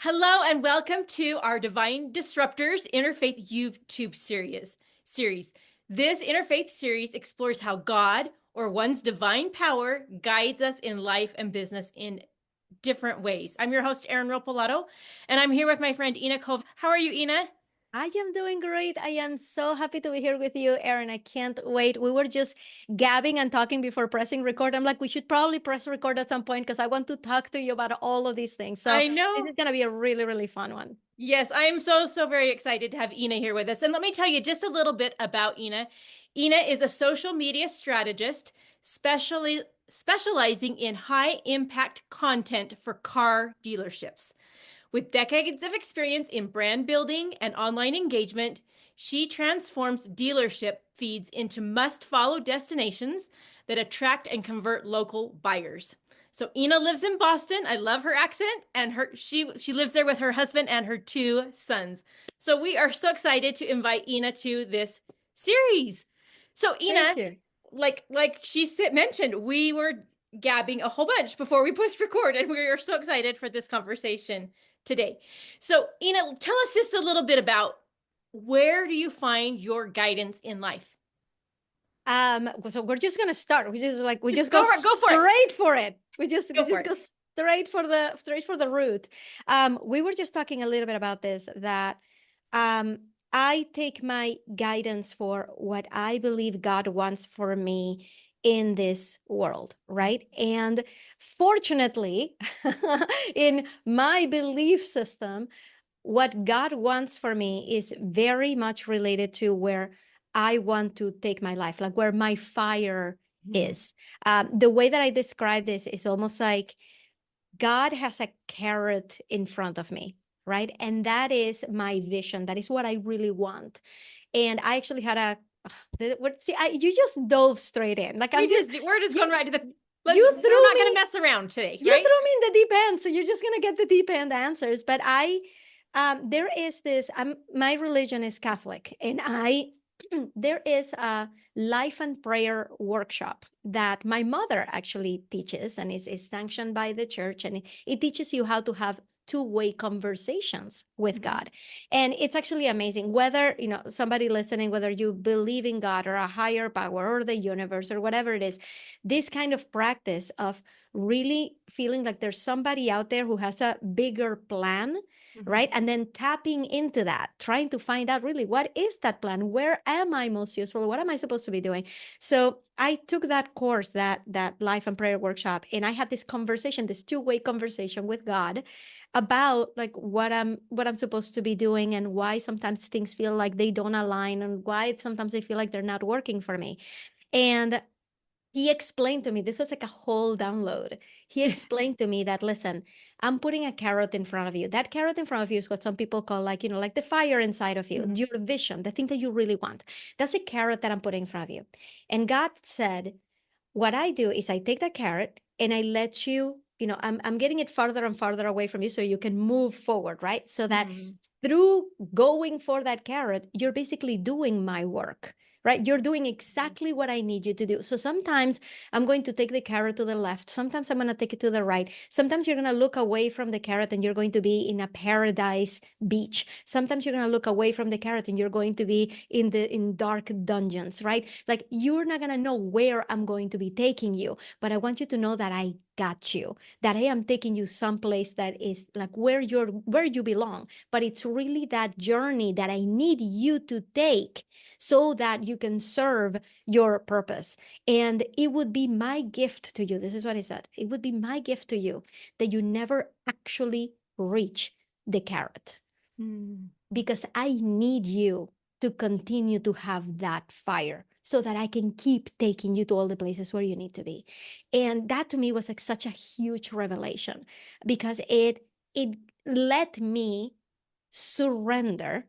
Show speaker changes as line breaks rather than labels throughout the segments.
Hello and welcome to our Divine Disruptors Interfaith YouTube series. This interfaith series explores how God or one's divine power guides us in life and business in different ways. I'm your host, Erin Ropolato, and I'm here with my friend Ina Coveney. How are you, Ina?
I am doing great. I am so happy to be here with you, Erin. I can't wait. We were just gabbing and talking before pressing record. I'm like, we should probably press record at some point because I want to talk to you about all of these things. So
I
this
know.
is going to be a really, really fun one.
Yes, I am so very excited to have Ina here with us. And let me tell you just a little bit about Ina. Ina is a social media strategist, specializing in high impact content for car dealerships. With decades of experience in brand building and online engagement, she transforms dealership feeds into must-follow destinations that attract and convert local buyers. So Ina lives in Boston. I love her accent, and she lives there with her husband and her two sons. So we are so excited to invite Ina to this series. So
Thank
Ina,
you.
like she mentioned, we were gabbing a whole bunch before we pushed record, and we are so excited for this conversation today. So Ina, tell us just a little bit about where do you find your guidance in life?
So we're just gonna start. We
Just
just go
go for it.
straight for it. We
Go for
just
it.
go straight for the root. We were just talking a little bit about this, that I take my guidance for what I believe God wants for me in this world, right? And fortunately, in my belief system, what God wants for me is very much related to where I want to take my life, like where my fire is. The way that I describe this is almost like God has a carrot in front of me, right? And that is my vision. That is what I really want. And I actually had you just dove straight in. Like
We're just going
you,
right to the
you
we're
threw
not going to
me
mess around today,
you
right?
threw me in the deep end, so you're just gonna get the deep end answers. But there is this. My religion is Catholic, and there is a life and prayer workshop that my mother actually teaches, and is sanctioned by the church, and it teaches you how to have two-way conversations with God. And it's actually amazing, whether somebody listening, whether you believe in God or a higher power or the universe or whatever it is, this kind of practice of really feeling like there's somebody out there who has a bigger plan, right? And then tapping into that, trying to find out really what is that plan? Where am I most useful? What am I supposed to be doing? So I took that course, that life and prayer workshop, and I had this conversation, this two-way conversation with God about like what I'm supposed to be doing, and why sometimes things feel like they don't align, and why sometimes I feel like they're not working for me. And he explained to me, this was like a whole download. He explained to me that, listen, I'm putting a carrot in front of you. That carrot in front of you is what some people call, like, like the fire inside of you, your vision, the thing that you really want. That's a carrot that I'm putting in front of you. And God said, what I do is I take that carrot and I let you, I'm getting it farther and farther away from you so you can move forward, right? So that through going for that carrot, you're basically doing my work, right? You're doing exactly what I need you to do. So sometimes I'm going to take the carrot to the left. Sometimes I'm going to take it to the right. Sometimes you're going to look away from the carrot and you're going to be in a paradise beach. Sometimes you're going to look away from the carrot and you're going to be in dark dungeons, right? Like, you're not going to know where I'm going to be taking you, but I want you to know that I got you, that I am taking you someplace that is like where you belong. But it's really that journey that I need you to take so that you can serve your purpose. And it would be my gift to you. This is what he said. It would be my gift to you that you never actually reach the carrot, because I need you to continue to have that fire so that I can keep taking you to all the places where you need to be. And that to me was like such a huge revelation, because it let me surrender,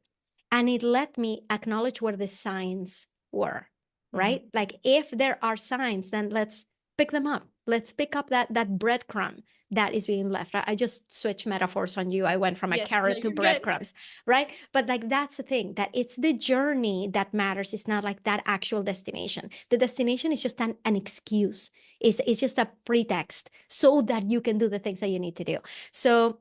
and it let me acknowledge where the signs were, right? Like, if there are signs, then let's pick them up. Let's pick up that breadcrumb that is being left. I just switched metaphors on you. I went from a
Yes, no,
carrot to
you're good.
breadcrumbs, right? But like, that's the thing, that it's the journey that matters. It's not like that actual destination. The destination is just an excuse. It's just a pretext so that you can do the things that you need to do. So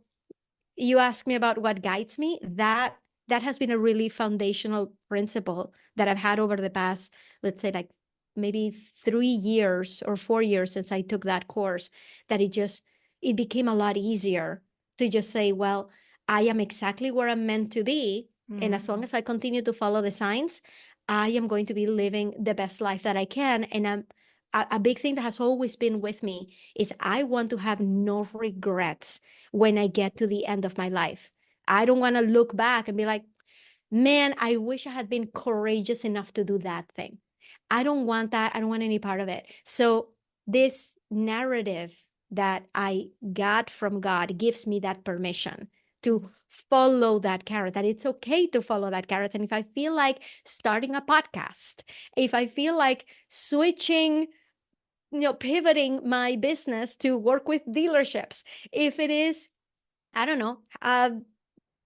you ask me about what guides me, that has been a really foundational principle that I've had over the past, let's say, like maybe 3 years or 4 years since I took that course, that it became a lot easier to just say, well, I am exactly where I'm meant to be. And as long
Mm.
as I continue to follow the signs, I am going to be living the best life that I can. And a big thing that has always been with me is I want to have no regrets when I get to the end of my life. I don't want to look back and be like, man, I wish I had been courageous enough to do that thing. I don't want that. I don't want any part of it. So, this narrative that I got from God gives me that permission to follow that carrot, that it's okay to follow that carrot. And if I feel like starting a podcast, if I feel like switching, pivoting my business to work with dealerships, if it is, I don't know,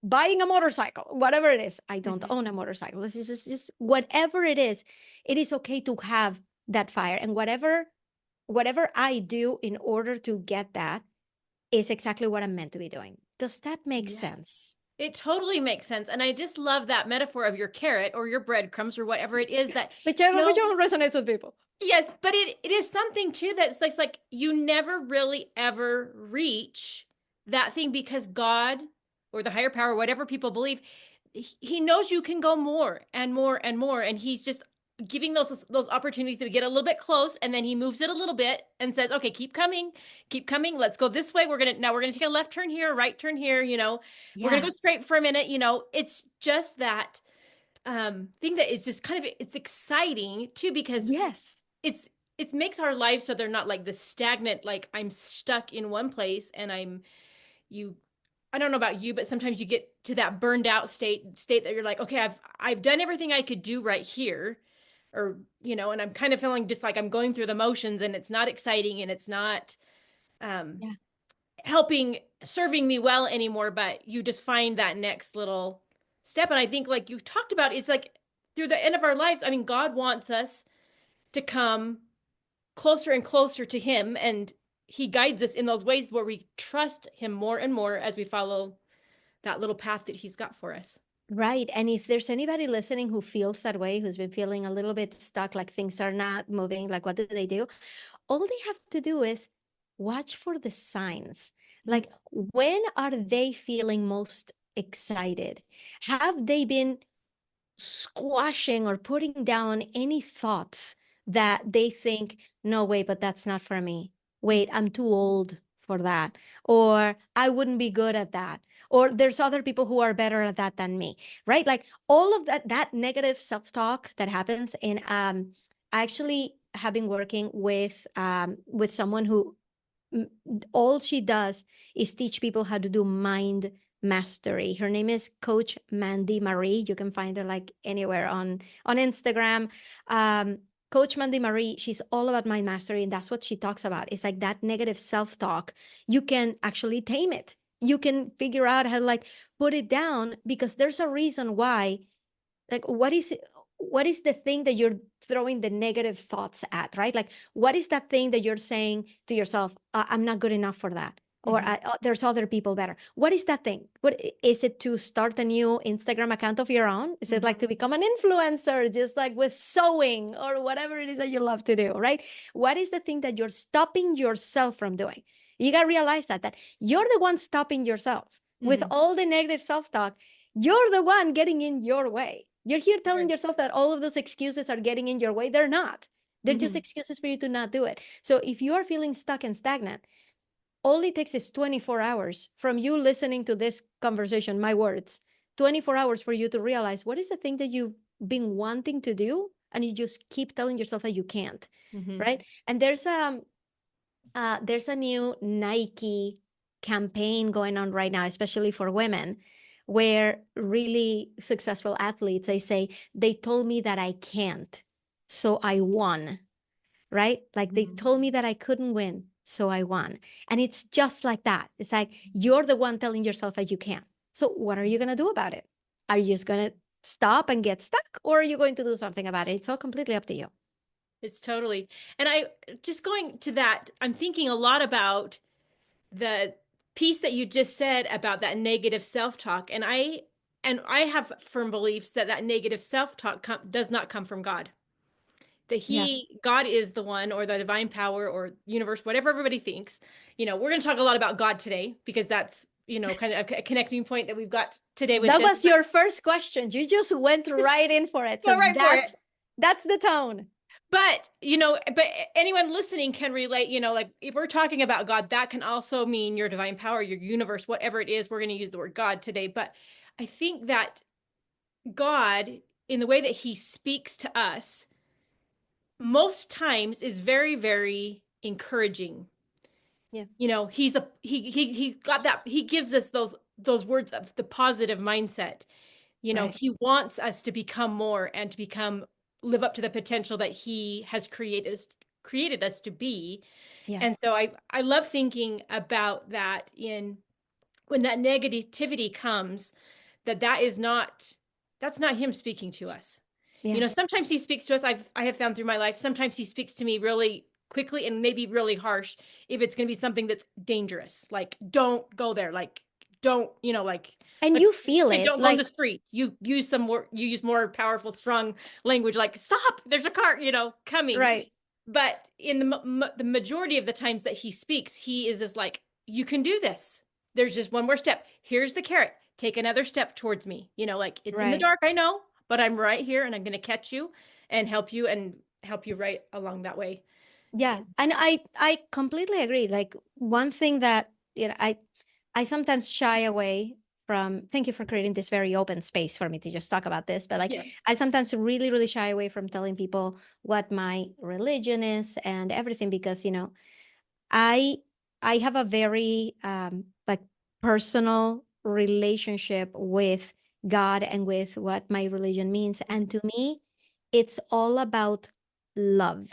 buying a motorcycle, whatever it is. I don't
Mhm.
own a motorcycle. This is just whatever it is okay to have that fire. And whatever I do in order to get that is exactly what I'm meant to be doing. Does that make
Yes.
sense?
It totally makes sense. And I just love that metaphor of your carrot or your breadcrumbs or whatever it is that, you
Whichever
know,
one resonates with people.
yes, but it is something too that's like you never really ever reach that thing because God or the higher power, whatever people believe, he knows you can go more and more and more. And he's just giving those opportunities to get a little bit close, and then he moves it a little bit and says, okay, keep coming. Let's go this way. We're gonna take a left turn here, a right turn here, we're gonna
Yeah.
go straight for a minute, it's just that thing that it's just kind of it's exciting too because
Yes.
it's it makes our lives so they're not like this stagnant, like I'm stuck in one place and you I don't know about you, but sometimes you get to that burned out state that you're like, okay, I've done everything I could do right here, or and I'm kind of feeling just like I'm going through the motions and it's not exciting and it's not um
Yeah.
helping serving me well anymore, but you just find that next little step. And I think like you talked about, it's like through the end of our lives, I mean, God wants us to come closer and closer to him, and he guides us in those ways where we trust him more and more as we follow that little path that he's got for us.
Right. And if there's anybody listening who feels that way, who's been feeling a little bit stuck, like things are not moving, like what do they do? All they have to do is watch for the signs.
Mhm.
Like, when are they feeling most excited? Have they been squashing or putting down any thoughts that they think, no, wait, but that's not for me. Wait, I'm too old for that. Or I wouldn't be good at that. Or there's other people who are better at that than me, right? Like all of that negative self-talk that happens. And I actually have been working with someone who all she does is teach people how to do mind mastery. Her name is Coach Mandy Marie. You can find her like anywhere on Instagram. Coach Mandy Marie, she's all about mind mastery, and that's what she talks about. It's like that negative self-talk. You can actually tame it. You can figure out how to like put it down because there's a reason why. Like what is the thing that you're throwing the negative thoughts at, right? Like what is that thing that you're saying to yourself, I'm not good enough for that, or
Mhm.
there's other people better. What is that thing? What is it? To start a new Instagram account of your own? Is it like to
Mhm.
become an influencer, just like with sewing or whatever it is that you love to do, right? What is the thing that you're stopping yourself from doing? You got to realize that you're the one stopping yourself with
Mhm.
all the negative self-talk. You're the one getting in your way. You're here telling
Right.
yourself that all of those excuses are getting in your way. They're not. They're just
Mhm.
excuses for you to not do it. So if you are feeling stuck and stagnant, all it takes is 24 hours from you listening to this conversation, my words, 24 hours for you to realize what is the thing that you've been wanting to do, and you just keep telling yourself that you can't,
Mhm.
right? And there's a new Nike campaign going on right now, especially for women, where really successful athletes, they say, they told me that I can't, so I won, right? Like they
Mhm.
told me that I couldn't win, so I won. And it's just like that. It's like you're the one telling yourself that you can't. So what are you going to do about it? Are you just going to stop and get stuck, or are you going to do something about it? It's all completely up to you.
It's totally. And I just going to that, I'm thinking a lot about the piece that you just said about that negative self-talk, and I have firm beliefs that that negative self-talk does not come from God. That
Yeah.
God is the one, or the divine power, or universe, whatever everybody thinks. We're going to talk a lot about God today because that's, kind of a connecting point that we've got today with
That
this.
was your first question. You just went right in for it.
Go
So
right for it.
that's the tone.
But anyone listening can relate, like if we're talking about God, that can also mean your divine power, your universe, whatever it is. We're going to use the word God today. But I think that God, in the way that he speaks to us, most times is very, very encouraging.
Yeah.
He's got that, he gives us those words of the positive mindset.
Right.
He wants us to become more and to live up to the potential that he has created us to be.
Yeah.
And so I love thinking about that, in when that negativity comes, that is not, that's not him speaking to us.
Yeah.
Sometimes he speaks to us. I have found through my life, sometimes he speaks to me really quickly and maybe really harsh if it's going to be something that's dangerous, like don't go there, like don't,
And
like
you feel it.
don't go in the
Like,
streets. You use more powerful, strong language, like stop, there's a car, coming.
right.
But in the majority of the times that he speaks, he is just like, you can do this. There's just one more step. Here's the carrot. Take another step towards me. Like it's in the
Right.
dark, I know, but I'm right here and I'm going to catch you and help you right along that way.
Yeah. And I completely agree. Like one thing that, I sometimes shy away from, thank you for creating this very open space for me to just talk about this, but like
Yes.
I sometimes really, really shy away from telling people what my religion is and everything because, I I have a very like personal relationship with God and with what my religion means. And to me, it's all about love,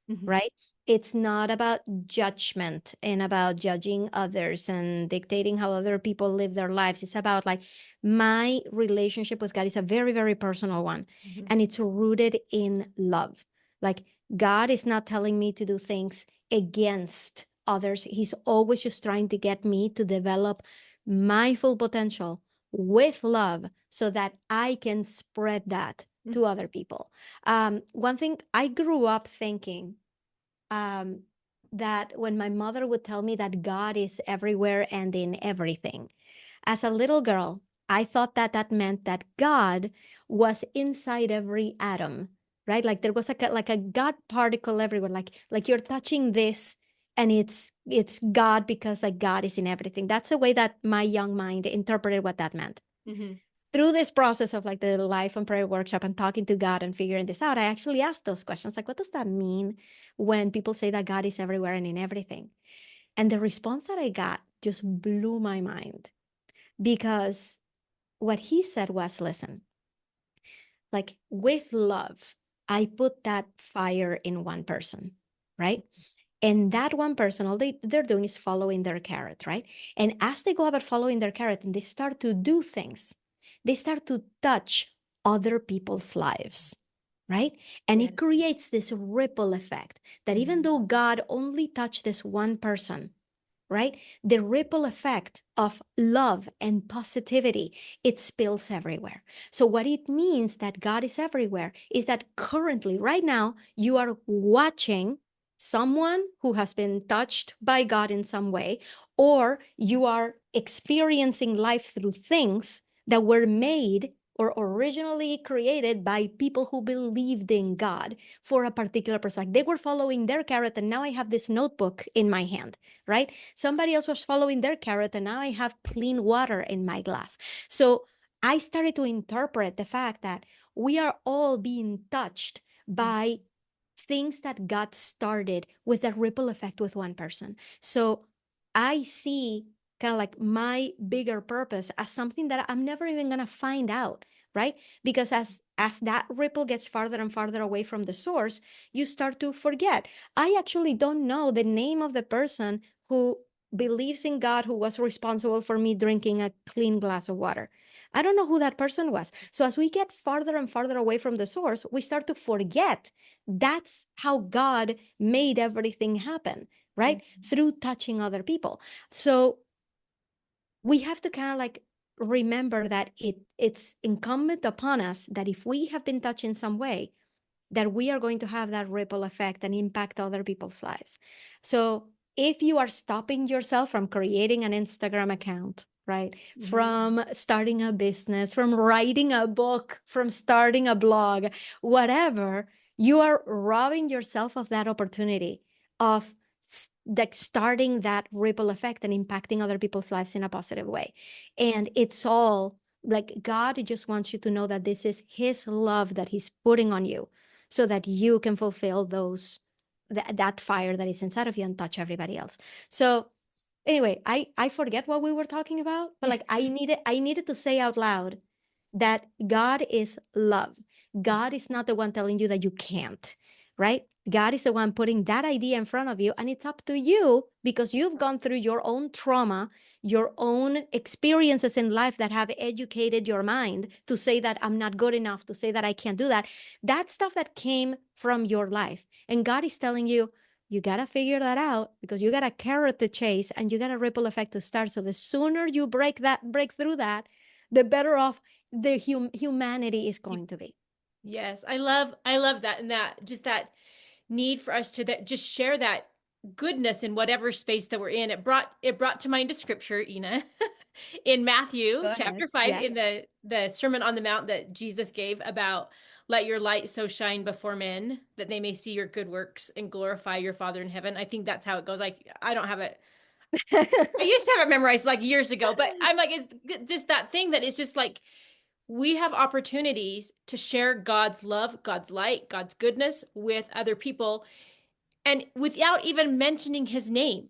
Mm-hmm.
right? It's not about judgment and about judging others and dictating how other people live their lives. It's about like my relationship with God is a very, very personal one.
Mm-hmm.
And it's rooted in love. Like God is not telling me to do things against others. He's always just trying to get me to develop my full potential with love so that I can spread that to other people. One thing I grew up thinking um, that when my mother would tell me that God is everywhere and in everything, as a little girl, I thought that that meant that God was inside every atom, right? Like there was like a God particle everywhere. Like you're touching this, and it's God because like God is in everything. That's the way that my young mind interpreted what that meant.
Mm-hmm.
Through this process of like the life and prayer workshop and talking to God and figuring this out, I actually asked those questions. Like, what does that mean when people say that God is everywhere and in everything? And the response that I got just blew my mind because what he said was, listen, like with love, I put that fire in one person, right? And that one person, all they're doing is following their carrot, right? And as they go about following their carrot and they start to do things, they start to touch other people's lives, right? And
Yeah.
it creates this ripple effect that even though God only touched this one person, right? The ripple effect of love and positivity, it spills everywhere. So what it means that God is everywhere is that currently, right now, you are watching someone who has been touched by God in some way, or you are experiencing life through things that were made or originally created by people who believed in God for a particular person. Like they were following their carrot, and now I have this notebook in my hand, right? Somebody else was following their carrot, and now I have clean water in my glass. So I started to interpret the fact that we are all being touched by things that got started with a ripple effect with one person. So I see kind of like my bigger purpose as something that I'm never even going to find out, right? Because as that ripple gets farther and farther away from the source, you start to forget. I actually don't know the name of the person who believes in God who was responsible for me drinking a clean glass of water. I don't know who that person was. So as we get farther and farther away from the source, we start to forget that's how God made everything happen, right?
Mm-hmm.
Through touching other people. So we have to kind of like remember that it's incumbent upon us that if we have been touched in some way, that we are going to have that ripple effect and impact other people's lives. So if you are stopping yourself from creating an Instagram account, right?
Mhm.
From starting a business, from writing a book, from starting a blog, whatever, you are robbing yourself of that opportunity of like starting that ripple effect and impacting other people's lives in a positive way. And it's all like God just wants you to know that this is his love that he's putting on you so that you can fulfill that fire that is inside of you and touch everybody else. So anyway, I forget what we were talking about, but like I needed to say out loud that God is love. God is not the one telling you that you can't, right? God is the one putting that idea in front of you, and it's up to you because you've gone through your own trauma, your own experiences in life that have educated your mind to say that I'm not good enough, to say that I can't do that. That stuff that came from your life. And God is telling you, you got to figure that out because you got a carrot to chase and you got a ripple effect to start. So the sooner you break through that, the better off the humanity is going to be.
Yes, I love that, and that just that need for us to just share that goodness in whatever space that we're in. It brought to mind a scripture, Ina, in Matthew
Go ahead.
chapter 5, in
Yes.
the Sermon on the Mount that Jesus gave about let your light so shine before men that they may see your good works and glorify your Father in heaven. I think that's how it goes. Like I don't have it. I used to have it memorized like years ago, but I'm like it's just that thing that it's just like we have opportunities to share God's love, God's light, God's goodness with other people and without even mentioning his name,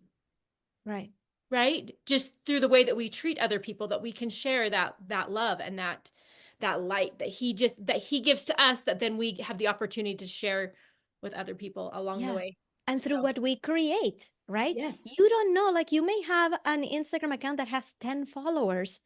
Right.
right? Just through the way that we treat other people, that we can share that love and that light that he gives to us, that then we have the opportunity to share with other people along the
Yeah.
way.
And
So
through what we create, right?
yes.
You don't know, like you may have an Instagram account that has 10 followers.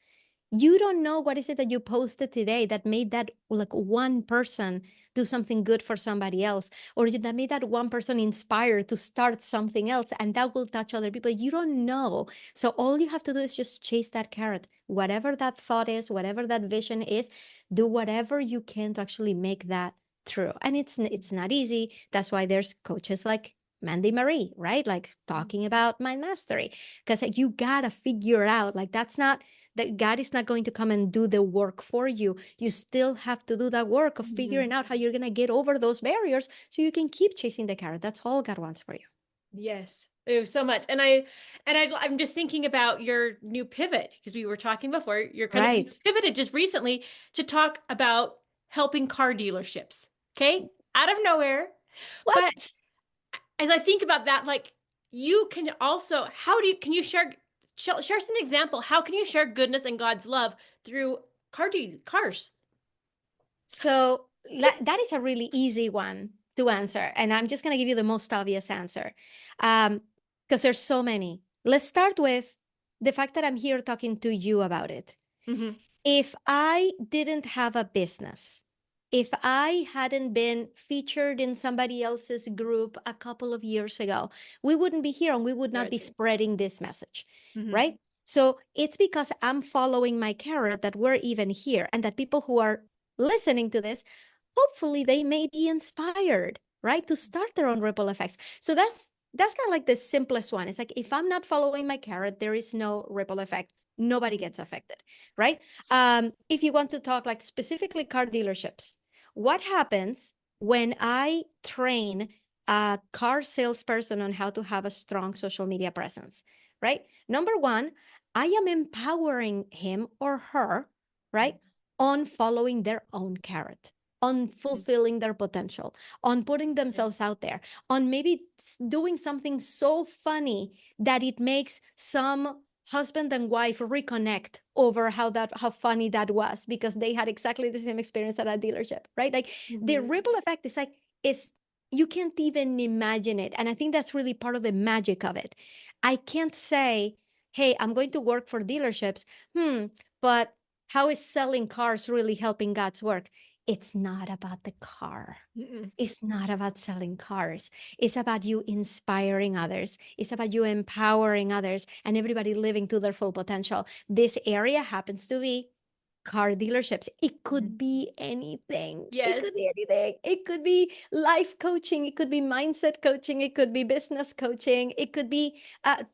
You don't know what is it that you posted today that made that like one person do something good for somebody else, or that made that one person inspired to start something else, and that will touch other people. You don't know. So all you have to do is just chase that carrot. Whatever that thought is, whatever that vision is, do whatever you can to actually make that true. And it's not easy. That's why there's coaches like Mandy Marie, right? Like talking about mind mastery, because you gotta figure out like that's not that God is not going to come and do the work for you. You still have to do that work of
Mhm.
figuring out how you're going to get over those barriers so you can keep chasing the carrot. That's all God wants for you.
Yes. Oh, so much. I'm just thinking about your new pivot because we were talking before. You're kind of
Right.
pivoted just recently to talk about helping car dealerships. Okay? Out of nowhere. But
What?
as I think about that, like you can also, can you share us an example? How can you share goodness and God's love through cars?
So that is a really easy one to answer. And I'm just going to give you the most obvious answer because there's so many. Let's start with the fact that I'm here talking to you about it.
Hmm.
If I didn't have a business, if I hadn't been featured in somebody else's group a couple of years ago, we wouldn't be here and we would not
Right.
be spreading this message,
Hmm.
right? So it's because I'm following my carrot that we're even here and that people who are listening to this, hopefully they may be inspired, right? To start their own ripple effects. So that's kind of like the simplest one. It's like if I'm not following my carrot, there is no ripple effect. Nobody gets affected, right? If you want to talk like specifically car dealerships, what happens when I train a car salesperson on how to have a strong social media presence, right? Number one, I am empowering him or her, right, on following their own carrot, on fulfilling their potential, on putting themselves out there, on maybe doing something so funny that it makes some husband and wife reconnect over how funny that was because they had exactly the same experience at a dealership, right? Like the
Hmm.
ripple effect is like is you can't even imagine it. And I think that's really part of the magic of it. I can't say, hey, I'm going to work for dealerships. But how is selling cars really helping God's work? it's not about the car.
Mm-mm.
It's not about selling cars. It's about you inspiring others. It's about you empowering others and everybody living to their full potential. This area happens to be car dealerships. It
Mhm.
could be anything. It could be
Yes.
anything. It could be life coaching. It could be mindset coaching. It could be business coaching. It could be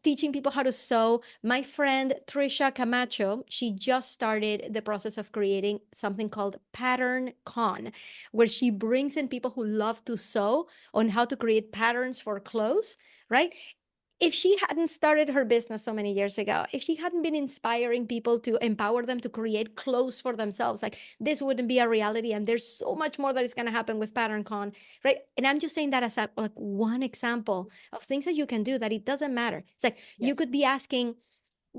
teaching people how to sew. My friend Trisha Camacho, she just started the process of creating something called Pattern Con, where she brings in people who love to sew on how to create patterns for clothes, right? If she hadn't started her business so many years ago, if she hadn't been inspiring people to empower them to create clothes for themselves, like this wouldn't be a reality. And there's so much more that is going to happen with PatternCon, right? And I'm just saying that as like one example of things that you can do that it doesn't matter. It's like you could
Yes.
be asking,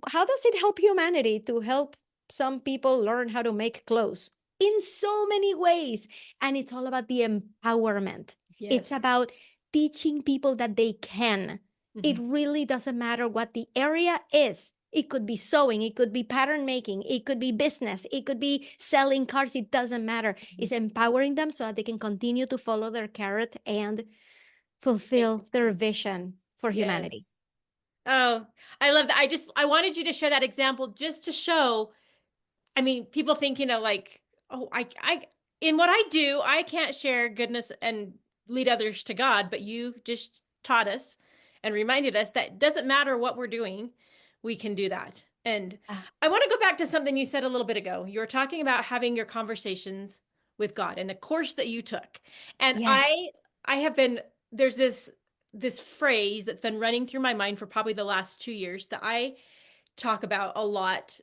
how does it help humanity to help some people learn how to make clothes? In so many ways. And it's all about the empowerment. It's
Yes.
about teaching people that they can. It
Mhm.
really doesn't matter what the area is. It could be sewing, it could be pattern making, it could be business, it could be selling cars. It doesn't matter.
Mhm.
It's empowering them so that they can continue to follow their carrot and
Thank
fulfill their
you.
vision for humanity.
Yes. Oh, I love that. I wanted you to share that example just to show, I mean, people think, like, oh, in what I do, I can't share goodness and lead others to God, but you just taught us and reminded us that it doesn't matter what we're doing, we can do that. And
Ah,
I want to go back to something you said a little bit ago. You were talking about having your conversations with God and the course that you took. And
yes.
I have been, there's this phrase that's been running through my mind for probably the last 2 years that I talk about a lot,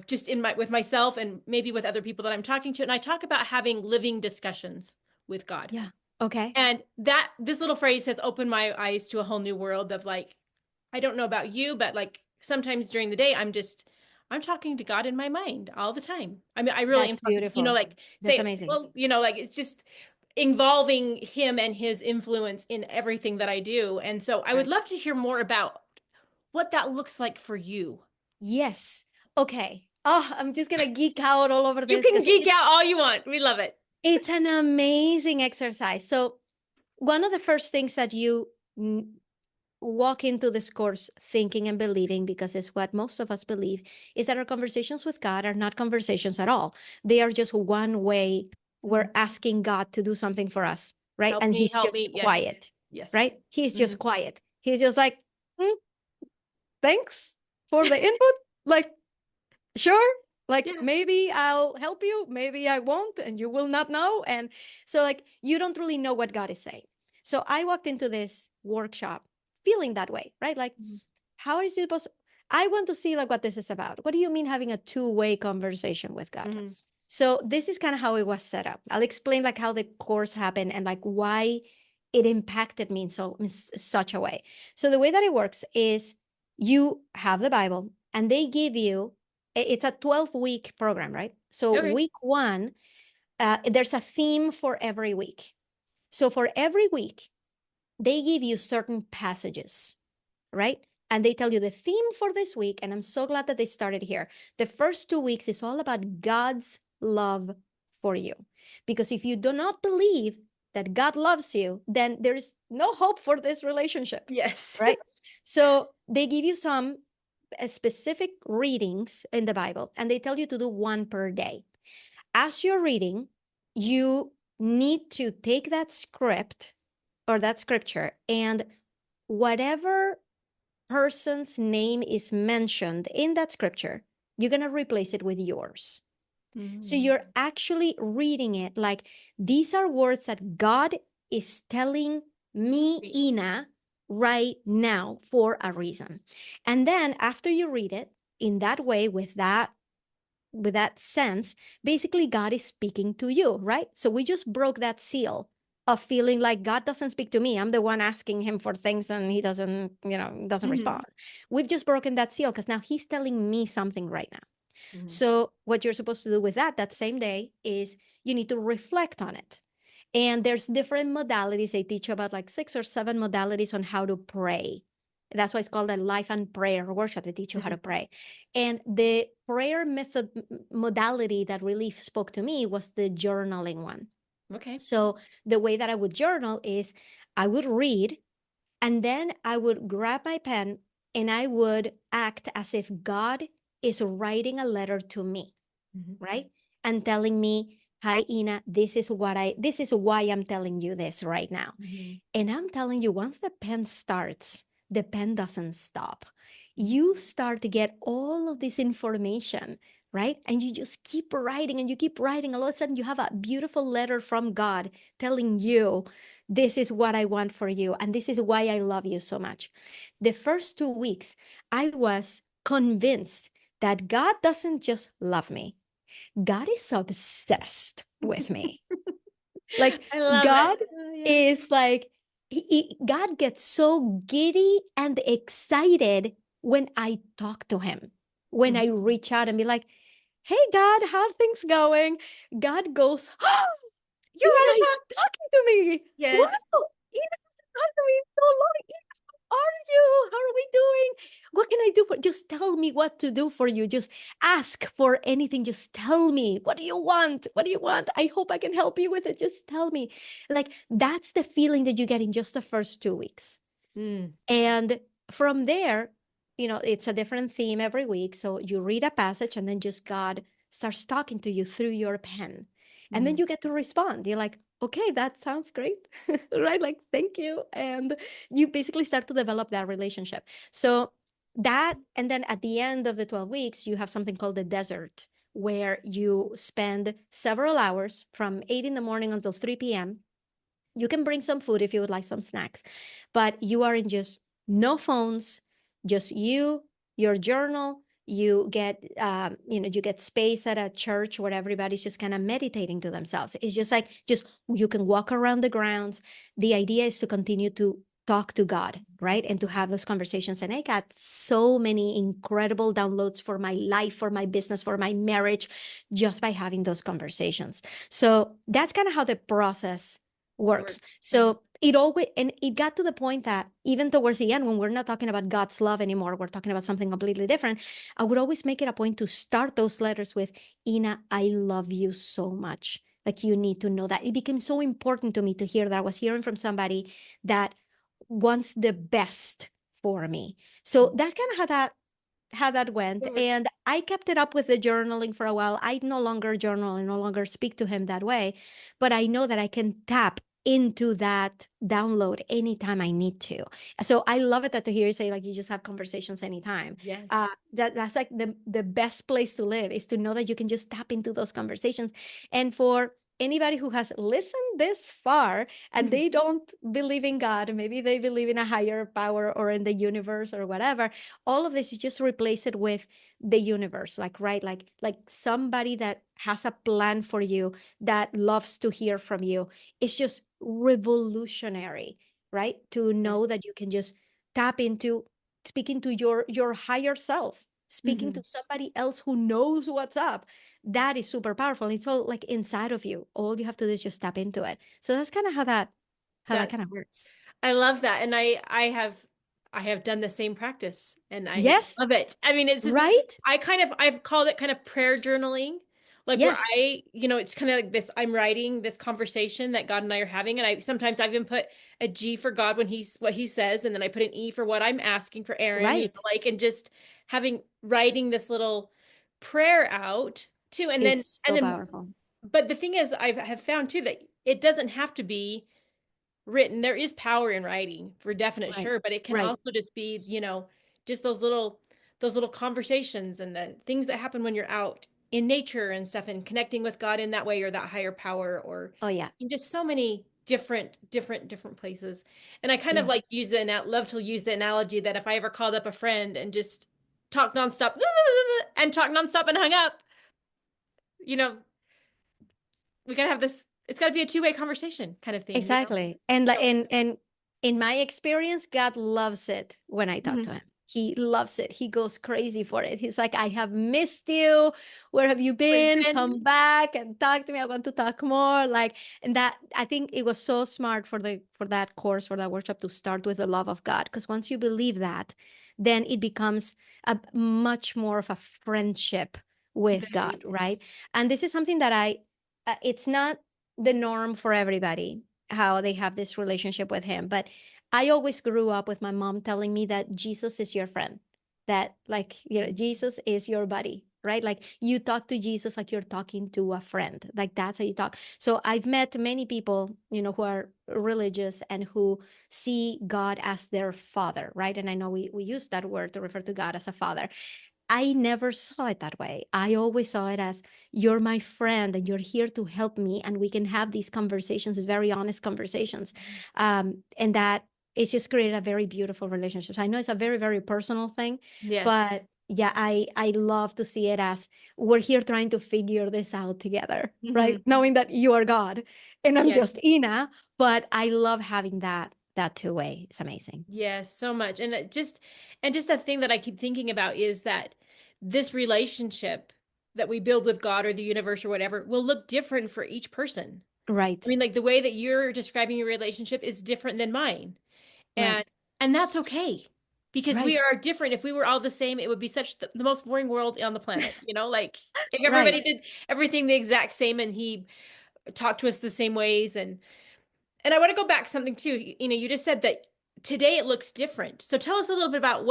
just in my with myself and maybe with other people that I'm talking to. And I talk about having living discussions with God.
Yeah. Okay.
And that this little phrase has opened my eyes to a whole new world of, like, I don't know about you, but like sometimes during the day I'm talking to God in my mind all the time. I mean, I really am
That's
talking,
beautiful.
like,
That's
say,
amazing.
well, like it's just involving him and his influence in everything that I do. And so I would
Right.
love to hear more about what that looks like for you.
Yes. Okay. Oh, I'm just gonna geek out all over
You
this
can
because
geek out all you want. We love it.
it's an amazing exercise. So one of the first things that you walk into this course thinking and believing, because it's what most of us believe, is that our conversations with God are not conversations at all. They are just one way we're
Mhm.
asking God to do something for us, right?
Help
And
me,
he's
help
just
me. Yes.
quiet,
Yes.
right? He's
Hmm.
just quiet. He's just like, "Hmm, thanks for the input. Like, sure, like
Yeah.
maybe I'll help you, maybe I won't, and you will not know." And so, like, you don't really know what God is saying. So I walked into this workshop feeling that way, right? Like,
Mhm.
how are you supposed I want to see like what this is about. What do you mean having a two-way conversation with God?
Mhm.
So this is kind of how it was set up. I'll explain like how the course happened and like why it impacted me in such a way. So the way that it works is you have the Bible and they give you it's a 12-week program, right? So
Okay.
week one, there's a theme for every week. So for every week, they give you certain passages, right? And they tell you the theme for this week. And I'm so glad that they started here. The first 2 weeks is all about God's love for you. Because if you do not believe that God loves you, then there's no hope for this relationship,
Yes.
right? So they give you some specific readings in the Bible and they tell you to do one per day. As you're reading, you need to take that script or that scripture and whatever person's name is mentioned in that scripture, you're going to replace it with yours. So
Mhm.
you're actually reading it like these are words that God is telling me,
Sweet.
Ina, right now for a reason. And then after you read it in that way, with that sense, basically God is speaking to you, right? So we just broke that seal of feeling like God doesn't speak to me. I'm the one asking him for things and he doesn't
Mhm.
respond. We've just broken that seal because now he's telling me something right now.
Mhm.
So what you're supposed to do with that same day is you need to reflect on it. And there's different modalities. They teach about like 6 or 7 modalities on how to pray. That's why it's called a life and prayer workshop. They teach you how
Mhm.
to pray. And the prayer method modality that really spoke to me was the journaling one.
Okay.
So the way that I would journal is I would read, and then I would grab my pen and I would act as if God is writing a letter to me,
Mhm.
right? And telling me, "Hi Ina, this is why I'm telling you this right now."
Mhm.
And I'm telling you, once the pen starts, the pen doesn't stop.
Mhm.
You start to get all of this information, right? And you just keep writing and you keep writing. All of a sudden, you have a beautiful letter from God telling you, "This is what I want for you. And this is why I love you so much." The first 2 weeks, I was convinced that God doesn't just love me, God is obsessed with me. Like
I love it.
God
Yeah.
is like God gets so giddy and excited when I talk to him. When
Mhm.
I reach out and be like, "Hey God, how are things going?" God goes, "Oh,
You
Ina
want to
is
talk?
talking to me.
Yes.
Wow, Ina hasn't talked to me in so long. Are you? How are we doing? What can I do for just tell me what to do for you. Just ask for anything. Just tell me. What do you want? What do you want? I hope I can help you with it. Just tell me." Like that's the feeling that you get in just the first 2 weeks.
Mm.
And from there, it's a different theme every week. So you read a passage and then just God starts talking to you through your pen. And then
Mhm.
you get to respond. You're like, "Okay, that sounds great." Right? Like, "Thank you." And you basically start to develop that relationship. So that, and then at the end of the 12 weeks, you have something called the desert, where you spend several hours from 8 in the morning until 3 p.m. You can bring some food if you would like some snacks, but you are in just no phones, just you, your journal. You get space at a church where everybody's just kind of meditating to themselves. It's just like, just you can walk around the grounds. The idea is to continue to talk to God, right? And to have those conversations. And I got so many incredible downloads for my life, for my business, for my marriage, just by having those conversations. So that's kind of how the process
Work.
works.
Mhm.
So it got to the point that even towards the end, when we're not talking about God's love anymore, we're talking about something completely different. I would always make it a point to start those letters with, "Ina, I love you so much. Like, you need to know that." It became so important to me to hear that I was hearing from somebody that wants the best for me. So that's kind of how that went.
It works.
And I kept it up with the journaling for a while. I no longer journal. I no longer speak to him that way, but I know that I can tap into that download anytime I need to. So I love it that to hear you say, like, you just have conversations anytime.
Yes.
That's like the best place to live, is to know that you can just tap into those conversations. And for anybody who has listened this far and they don't believe in God, maybe they believe in a higher power or in the universe or whatever, all of this, you just replace it with the universe, like, right, like somebody that has a plan for you, that loves to hear from you. It's just revolutionary, right, to know
Yes.
that you can just tap into speaking to your higher self, speaking to
Mhm.
somebody else who knows what's up. That is super powerful. It's all like inside of you. All you have to do is just tap into it. So that's kind of how that
That
kind of works.
I love that. And I have done the same practice and I
Yes.
love it. I mean, it's just
Right.
I've called it kind of prayer journaling. Like where
Yes.
it's kind of like this, I'm writing this conversation that God and I are having. And I've even put a G for God when what he says, and then I put an E for what I'm asking for Aaron,
Right.
like, and just writing this little prayer out too. And then,
Is so powerful.
but the thing is, have found too that it doesn't have to be written. There is power in writing for definite
Right.
sure, but it can
Right.
also just be, just those little conversations and the things that happen when you're out in nature and stuff and connecting with God in that way, or that higher power, or
Oh yeah.
in just so many different places. And I kind of
Yeah.
like love to use the analogy that if I ever called up a friend and just talked nonstop and talked nonstop and hung up, you know, we gotta have this, it's gotta be a two-way conversation kind of thing.
Exactly. And
So
like and in my experience, God loves it when I talk
mhm.
to him. He loves it. He goes crazy for it. He's like, I have missed you. Where have you
Where you
been? Come
been?
back and talk to me. I want to talk more. Like, and that I think it was so smart for that course, for that workshop to start with the love of God. Because once you believe that, then it becomes a much more of a friendship with
There
God,
it is.
right? And this is something that it's not the norm for everybody, how they have this relationship with him. But I always grew up with my mom telling me that Jesus is your friend, that like, Jesus is your buddy, right? Like you talk to Jesus like you're talking to a friend. Like that's how you talk. So I've met many people, who are religious and who see God as their father, right? And I know we use that word to refer to God as a father. I never saw it that way. I always saw it as you're my friend and you're here to help me, and we can have these conversations, very honest conversations. And that it's just created a very beautiful relationship. So I know it's a very, very personal thing,
Yes.
but yeah, I love to see it as we're here trying to figure this out together, right?
Hmm.
Knowing that you are God and I'm
Yes.
just Ina, but I love having that two way. It's amazing.
Yes, so much. And just a thing that I keep thinking about is that this relationship that we build with God or the universe or whatever will look different for each person. I
Right,
mean, like the way that you're describing your relationship is different than mine.
right,
And and that's okay. Because we
right,
are different. If we were all the same, it would be such the most boring world on the planet, like if
right.
everybody did everything the exact same and he talked to us the same ways. And I want to go back to something too. You just said that today it looks different. So tell us a little bit about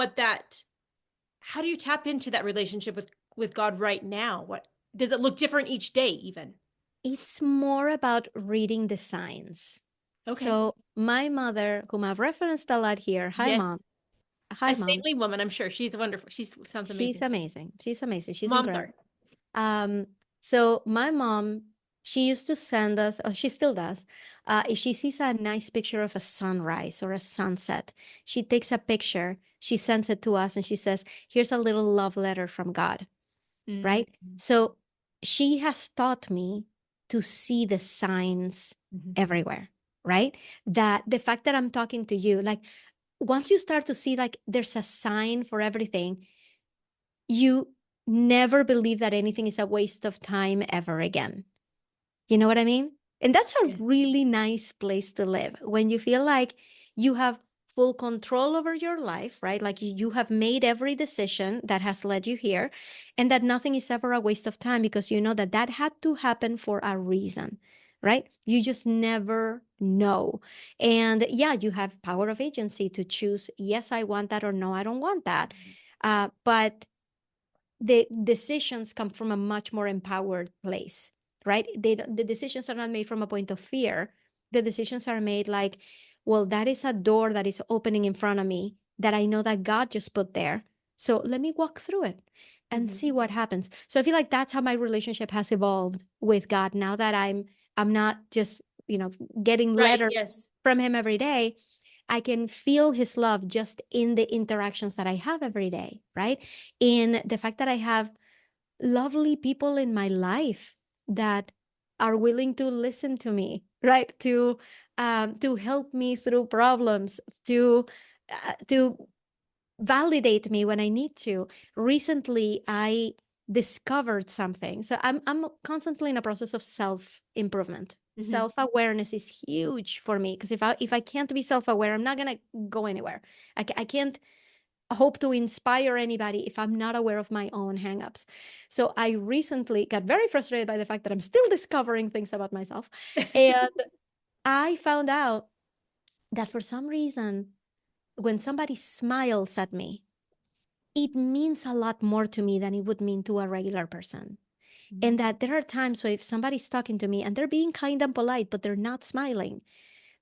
how do you tap into that relationship with God right now? What does it look different each day even?
It's more about reading the signs.
Okay.
So my mother, whom I've referenced a lot here, hi mom.
Yes.
Hi
A
mom.
saintly woman, I'm sure. She's wonderful. She sounds
She's
amazing.
amazing. She's amazing. She's
Moms
incredible.
are.
Um, so my mom, she used to send us, or she still does, if she sees a nice picture of a sunrise or a sunset, she takes a picture, she sends it to us, and she says, here's a little love letter from God,
Mm-hmm.
right? So she has taught me to see the signs everywhere, right? That the fact that I'm talking to you, like once you start to see like there's a sign for everything, you never believe that anything is a waste of time ever again. You know what I mean? And that's a
Yes.
really nice place to live when you feel like you have full control over your life, right? Like you have made every decision that has led you here, and that nothing is ever a waste of time because you know that that had to happen for a reason, right? You just never know. And yeah, you have power of agency to choose, yes, I want that, or no, I don't want that. But the decisions come from a much more empowered place, right? The decisions are not made from a point of fear. The decisions are made like, well, that is a door that is opening in front of me that I know that God just put there. So let me walk through it and
Hmm.
see what happens. So I feel like that's how my relationship has evolved with God now that I'm not just, getting
Right.
letters
Yes.
from him every day. I can feel his love just in the interactions that I have every day, right? In the fact that I have lovely people in my life that are willing to listen to me, right? To help me through problems, to validate me when I need to. Recently, I discovered something. So I'm constantly in a process of self improvement.
Hmm.
Self awareness is huge for me because if I can't be self aware, I'm not gonna go anywhere. I can't hope to inspire anybody if I'm not aware of my own hangups. So I recently got very frustrated by the fact that I'm still discovering things about myself, and I found out that for some reason, when somebody smiles at me, it means a lot more to me than it would mean to a regular person. And that there are times where if somebody's talking to me and they're being kind and polite, but they're not smiling,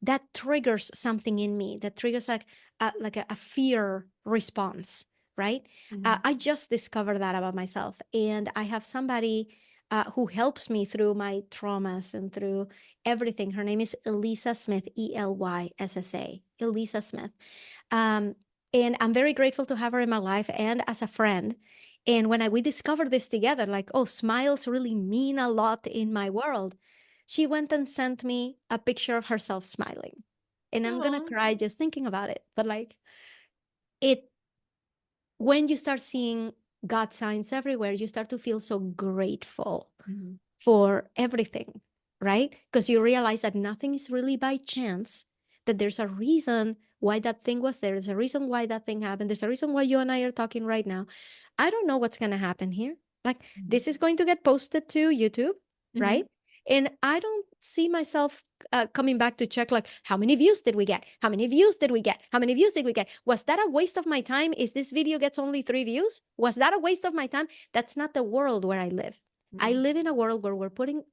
that triggers something in me. That triggers like a fear response, right?
Hmm.
I just discovered that about myself, and I have somebody who helps me through my traumas and through everything. Her name is Elisa Smith, Elyssa, Elisa Smith. Um, and I'm very grateful to have her in my life and as a friend. And when we discovered this together, like, oh, smiles really mean a lot in my world, she went and sent me a picture of herself smiling. And I'm gonna
Oh.
cry just thinking about it. But like it when you start seeing God signs everywhere, you start to feel so grateful
Mhm.
for everything, right? Because you realize that nothing is really by chance, that there's a reason why that thing was there. There's a reason why that thing happened. There's a reason why you and I are talking right now. I don't know what's going to happen here. Like,
Mhm.
this is going to get posted to YouTube,
Mhm.
right? And I don't see myself coming back to check, like, how many views did we get? How many views did we get? How many views did we get? Was that a waste of my time? Is this video gets only 3 views? Was that a waste of my time? That's not the world where I live. I
Mhm.
live in a world where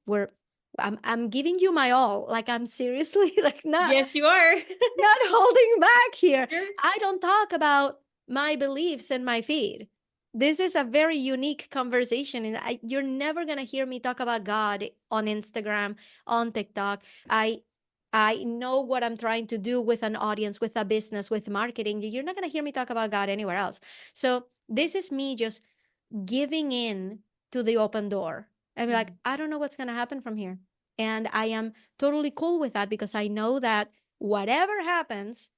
where I'm giving you my all. Like, I'm seriously like
Yes, you are.
not holding back here.
Sure.
I don't talk about my beliefs in my feed. This is a very unique conversation, and you're never gonna hear me talk about God on Instagram, on TikTok. I know what I'm trying to do with an audience, with a business, with marketing. You're not gonna hear me talk about God anywhere else. So this is me just giving in to the open door and be like,
Mhm.
I don't know what's going to happen from here. And I am totally cool with that because I know that whatever happens,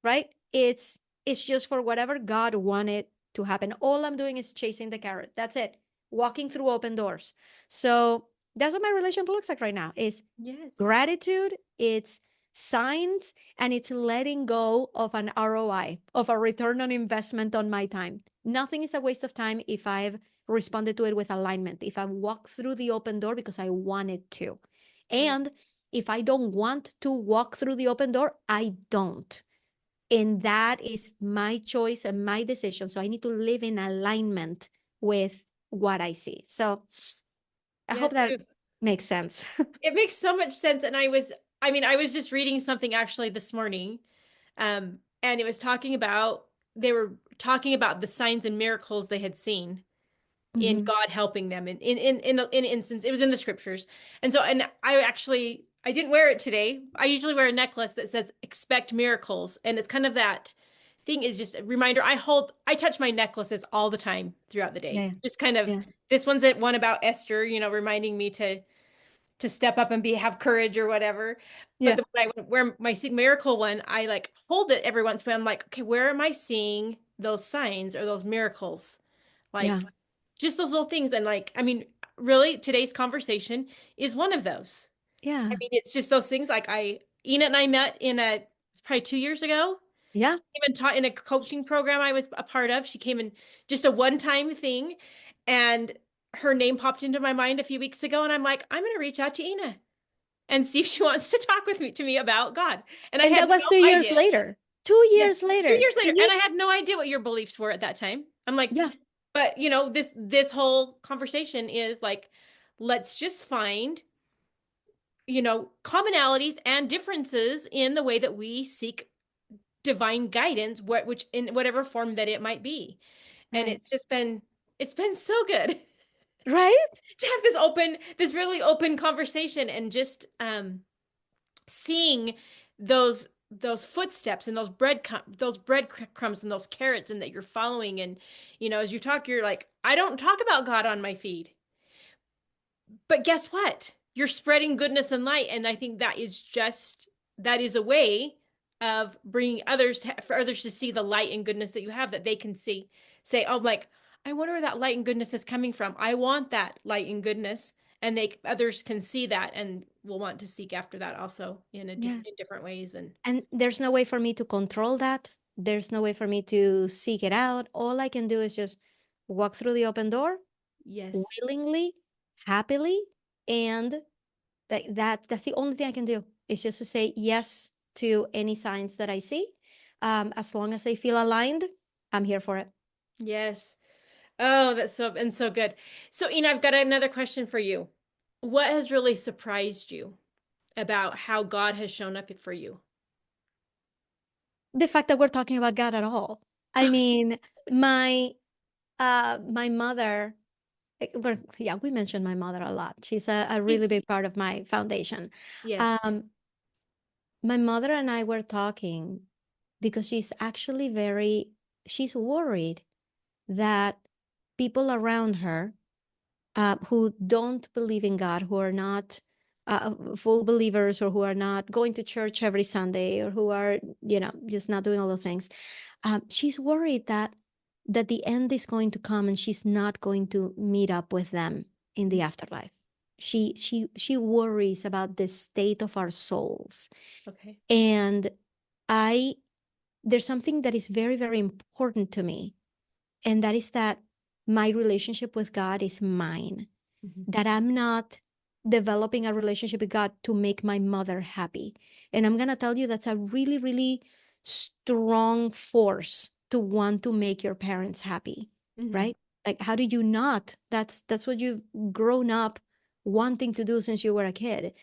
right? It's just for whatever God wanted to happen. All I'm doing is chasing the carrot. That's it. Walking through open doors. So that's what my relationship looks like right now is
Yes.
gratitude, it's signs, and it's letting go of an ROI, of a return on investment on my time. Nothing is a waste of time if I've responded to it with alignment, if I walk through the open door because I wanted to.
Yeah.
And if I don't want to walk through the open door, I don't. And that is my choice and my decision. So I need to live in alignment with what I see. So I hope
Yes.
that makes sense.
It makes so much sense. And I was just reading something actually this morning. And it was talking about, they were talking about the signs and miracles they had seen in
Mhm.
God helping them in an instance. It was in the scriptures. And so, and I didn't wear it today. I usually wear a necklace that says expect miracles. And it's kind of that thing is just a reminder. I touch my necklaces all the time throughout the day.
Yeah.
Just kind of,
Yeah.
this one's one about Esther, reminding me to step up and have courage or whatever. But
Yeah.
when I wear my miracle one, I like hold it every once in a while. I'm like, okay, where am I seeing those signs or those miracles?
Yeah.
Like just those little things. And really, today's conversation is one of those. I
Yeah.
mean, it's just those things. Ina and I met it's probably 2 years ago.
Yeah.
Came and taught in a coaching program I was a part of. She came in just a one-time thing, and her name popped into my mind a few weeks ago, and I'm like, I'm going to reach out to Ina and see if she wants to talk with me about God. And I
And
had
that was
no
2 years
idea.
later. 2 years
Yes, two
later.
years later,
Can
and
you?
I had no idea what your beliefs were at that time. I'm like,
Yeah.
but this whole conversation is like, let's just find commonalities and differences in the way that we seek divine guidance, which in whatever form that it might be. And
Right.
it's been so good
Right.
to have this really open conversation and just seeing those footsteps and those breadcrumbs and those carrots and that you're following. And as you talk, you're like, I don't talk about God on my feed, but guess what, you're spreading goodness and light. And I think that is a way of bringing for others to see the light and goodness that you have, that they can say, oh, like, I wonder where that light and goodness is coming from. I want that light and goodness. And others can see that and will want to seek after that also
Yeah.
in different ways. And
And there's no way for me to control that. There's no way for me to seek it out. All I can do is just walk through the open door
yes.
willingly, happily, and that's the only thing I can do. Is just to say yes to any signs that I see. As long as I feel aligned, I'm here for it.
Yes. Oh, that's so good. So, Ina, I've got another question for you. What has really surprised you about how God has shown up for you?
The fact that we're talking about God at all. I mean, my my mother, yeah, we mentioned my mother a lot. She's a really
He's
big part of my foundation.
Yes.
Um, my mother and I were talking because she's worried that people around her who don't believe in God, who are not full believers, or who are not going to church every Sunday, or who are, just not doing all those things. She's worried that that the end is going to come and she's not going to meet up with them in the afterlife. She worries about the state of our souls.
Okay.
And I there's something that is very, very important to me, and that is that my relationship with God is mine,
Mhm.
that I'm not developing a relationship with God to make my mother happy. And I'm going to tell you that's a really, really strong force to want to make your parents happy,
Mhm.
right? Like, how did you not? That's what you've grown up wanting to do since you were a kid.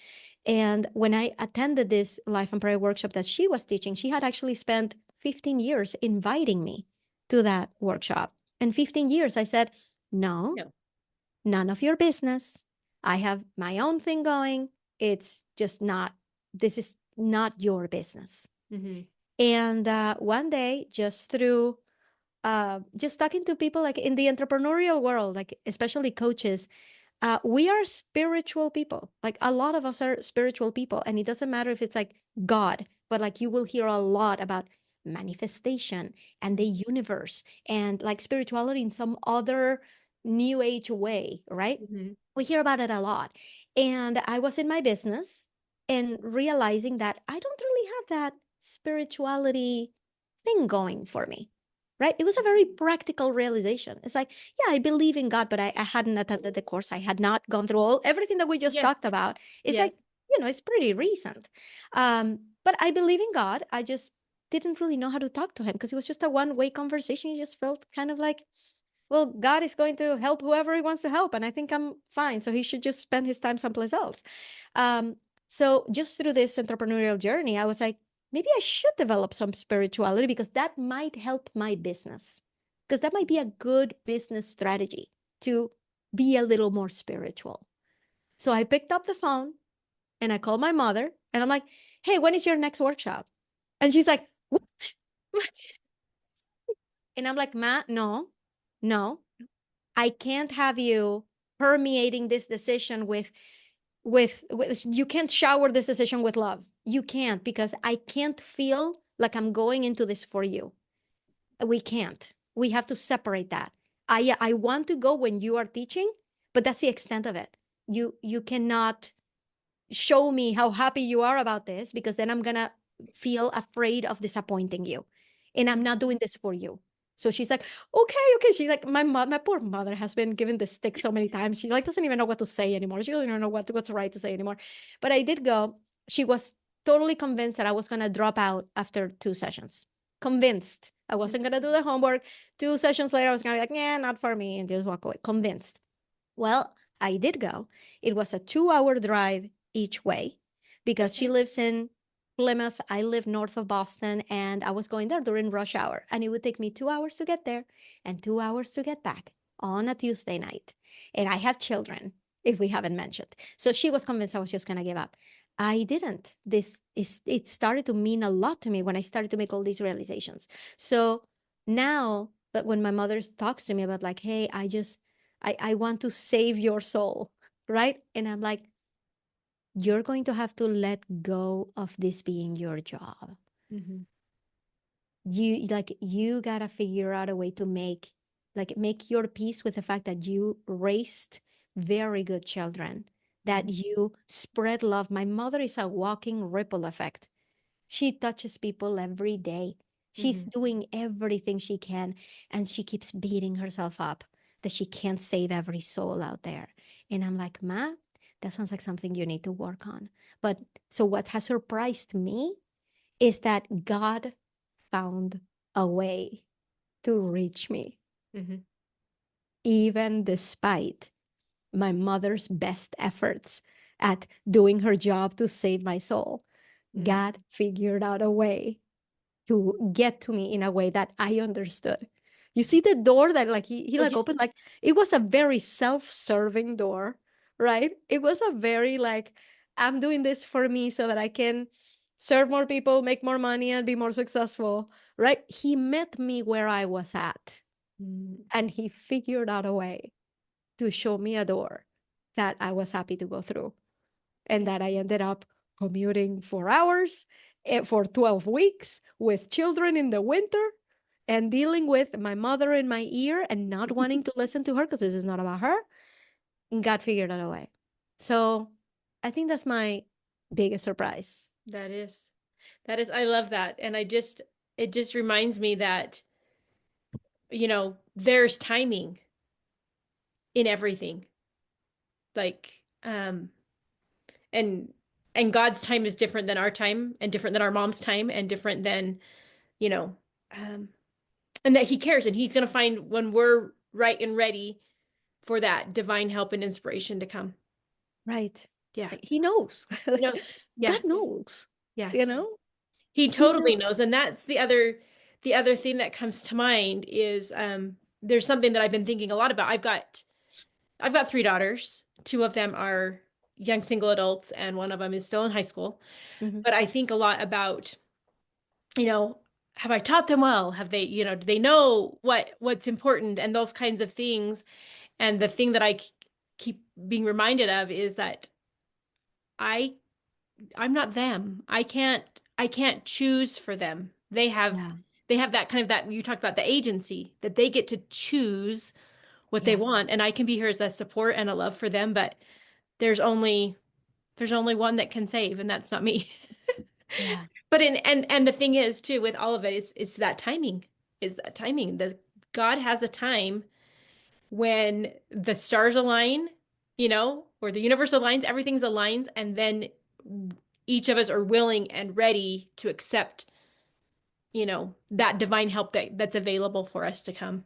And when I attended this life and prayer workshop that she was teaching, she had actually spent 15 years inviting me to that workshop. And 15 years, I said, no,
No.
none of your business. I have my own thing going. It's just not, this is not your business.
Mhm.
And one day, just through just talking to people like in the entrepreneurial world, like especially coaches, we are spiritual people. Like a lot of us are spiritual people. And it doesn't matter if it's like God, but like you will hear a lot about manifestation and the universe and like spirituality in some other new age way, right?
Mhm.
We hear about it a lot. And I was in my business and realizing that I don't really have that spirituality thing going for me. Right? It was a very practical realization. It's like, yeah, I believe in God, but I hadn't attended the course. I had not gone through everything that we just
Yes.
talked about. It's
Yes.
like, it's pretty recent. But I believe in God. I just didn't really know how to talk to him because it was just a one-way conversation. It just felt kind of like, well, God is going to help whoever he wants to help. And I think I'm fine. So he should just spend his time someplace else. Um, so just through this entrepreneurial journey, I was like, maybe I should develop some spirituality because that might help my business. Because that might be a good business strategy to be a little more spiritual. So I picked up the phone and I called my mother and I'm like, hey, when is your next workshop? And she's like, what?
What?
And I'm like, Ma, no, no, I can't have you permeating this decision with you can't shower this decision with love. You can't because I can't feel like I'm going into this for you. We can't. We have to separate that. I want to go when you are teaching, but that's the extent of it. You cannot show me how happy you are about this because then I'm gonna feel afraid of disappointing you. And I'm not doing this for you. So she's like, okay, okay. She's like, my poor mother has been given the stick so many times. She like doesn't even know what to say anymore. She doesn't even know what's right to say anymore. But I did go. She was totally convinced that I was gonna drop out after 2 sessions. Convinced I wasn't gonna do the homework. 2 sessions later, I was gonna be like, yeah, not for me, and just walk away. Convinced. Well, I did go. It was a 2 hour drive each way because she
Okay.
lives in Plymouth. I live north of Boston, and I was going there during rush hour. And it would take me 2 hours to get there and 2 hours to get back on a Tuesday night. And I have children, if we haven't mentioned. So she was convinced I was just going to give up. I didn't. It started to mean a lot to me when I started to make all these realizations. So now, but when my mother talks to me about like, hey, I want to save your soul, right? And I'm like, you're going to have to let go of this being your job.
Mhm.
You gotta figure out a way to make your peace with the fact that you raised very good children, that
Mhm.
you spread love. My mother is a walking ripple effect. She touches people every day. She's
Mhm.
doing everything she can, and she keeps beating herself up that she can't save every soul out there. And I'm like, Ma, that sounds like something you need to work on. But so what has surprised me is that God found a way to reach me,
Mhm.
even despite my mother's best efforts at doing her job to save my soul.
Mhm.
God figured out a way to get to me in a way that I understood. You see the door that like he
Oh,
like
yes.
opened, like it was a very self-serving door, right? It was a very like, I'm doing this for me so that I can serve more people, make more money, and be more successful, right? He met me where I was at,
Mm.
and he figured out a way to show me a door that I was happy to go through, and
Yeah.
that I ended up commuting 4 hours for 12 weeks with children in the winter. and dealing with my mother in my ear and not wanting to listen to her because this is not about her, God figured out a way. So I think that's my biggest surprise.
That is. That is, I love that. And it just reminds me that, there's timing in everything. Like, and God's time is different than our time and different than our mom's time and different than, you know, um, and that he cares and he's going to find when we're right and ready for that divine help and inspiration to come.
Right.
Yeah.
He knows.
He knows. Yeah.
God knows, you
Yes.
know?
He
He
totally
knows.
knows. And that's the other thing that comes to mind is there's something that I've been thinking a lot about. I've got three daughters. Two of them are young single adults and one of them is still in high school.
Mhm.
But I think a lot about, you know, have I taught them well? Have they, do they know what's important and those kinds of things? And the thing that I keep being reminded of is that I I'm not them. I can't choose for them. They have
Yeah.
they have that kind of that you talked about the agency that they get to choose what they
Yeah.
want and I can be here as a support and a love for them, but there's only there's only one that can save and that's not me.
Yeah.
But and the thing is too with all of it is that timing. Is that timing. The God has a time when the stars align, or the universe aligns, everything's aligns, and then each of us are willing and ready to accept, that divine help that's available for us to come.